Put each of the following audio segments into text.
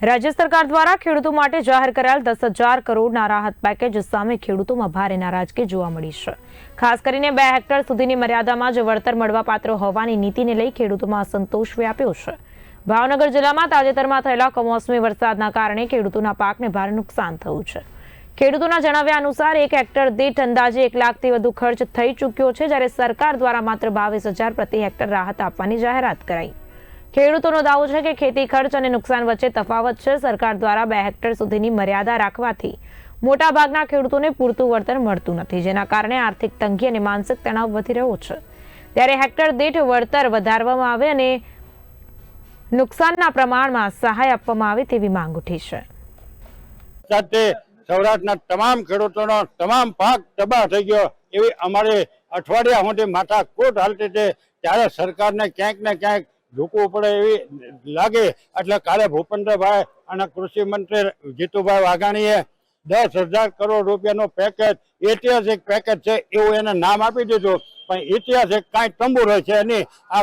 રાજ્ય સરકાર દ્વારા ખેડૂતો માટે જાહેર કરાયેલ 10,000 કરોડના રાહત પેકેજ સામે ખેડૂતોમાં ભારે નારાજગી જોવા મળી છે। ખાસ કરીને 2 હેક્ટર સુધીની મર્યાદામાં જ વળતર મળવાપાત્ર હોવાની નીતિને લઈ ખેડૂતોમાં અસંતોષ વ્યાપ્યો છે। ભાવનગર જિલ્લામાં તાજેતરમાં થયેલા કમોસમી વરસાદના કારણે ખેડૂતોના પાકને ભારે નુકસાન થયું છે। ખેડૂતોના જણાવ્યા અનુસાર 1 હેક્ટર દીઠ અંદાજે 1 લાખથી વધુ ખર્ચ થઈ ચૂક્યો છે, જ્યારે સરકાર દ્વારા માત્ર 22,000 પ્રતિ હેક્ટર રાહત આપવાની જાહેરાત કરાઈ। ખેડૂતોનો દાવો છે કે ખેતી ખર્ચ અને નુકસાન વચ્ચે તફાવત છે। સરકાર દ્વારા 2 હેક્ટર સુધીની મર્યાદા રાખવાથી મોટાભાગના ખેડૂતોને પૂરતું વળતર મળતું નથી, જેના કારણે આર્થિક તંગી અને માનસિક તણાવ વધી રહ્યો છે। ત્યારે હેક્ટર દીઠ વળતર વધારવામાં આવે અને નુકસાનના પ્રમાણમાં સહાય આપવામાં આવે તેવી માંગ ઉઠી છે। સાથે સૌરાષ્ટ્રના તમામ ખેડૂતોનો તમામ પાક તબાહ થઈ ગયો એવી અમારે અઠવાડિયા સુધી માથાકૂટ હાલતી છે। ત્યારે સરકારને ક્યાંક ને ક્યાંક ઝૂકવું પડે એવી લાગે। એટલે કાલે ભૂપેન્દ્રભાઈ અને કૃષિ મંત્રી જીતુભાઈ વાઘાણીએ 10,000 કરોડ રૂપિયાનું પેકેજ, ઐતિહાસિક પેકેજ છે એવું એને નામ આપી દીધું, પણ ઐતિહાસિક કાંઈ તંબુ રહે છે એની આ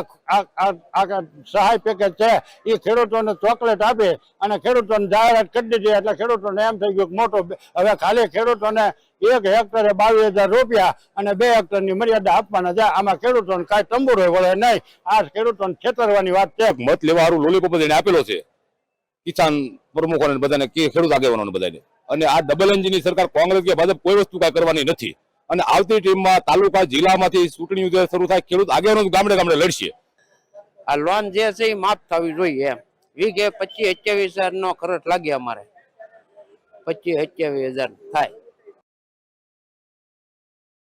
સહાય પેકેજ છે એ ખેડૂતોને ચોકલેટ આપી અને ખેડૂતોને જાહેરાત કરી દીધી। એટલે ખેડૂતોને એમ થઈ ગયું કે મોટું હવે ખાલી ખેડૂતોને 1 હેક્ટરે 22,000 રૂપિયા અને 2 હેક્ટરની મર્યાદા આપવાના છે। આમાં ખેડૂતોને કાંઈ તંબુ વળે નહીં। આ ખેડૂતોને છેતરવાની વાત છે। મત લેવા સારું લોલીપોપ એને આપેલો છે કિસાન પ્રમુખોને બધાને કે ખેડૂત આગેવાનોને બધાને, અને આ ડબલ એન્જિનની સરકાર કોંગ્રેસ કે ભાજપ કોઈ વસ્તુ કાંઈ કરવાની નથી। અને આવતી ટીમમાં તાલુકા જિલ્લામાંથી ચૂંટણી શરૂ થાય, ખેડૂત આગેવાનો ગામડે ગામડે લડશે। આ લોન જે છે એ માફ થવી જોઈએ એમ। વીઘે 25-27,000 નો ખર્ચ લાગે, અમારે 25-27,000 થાય।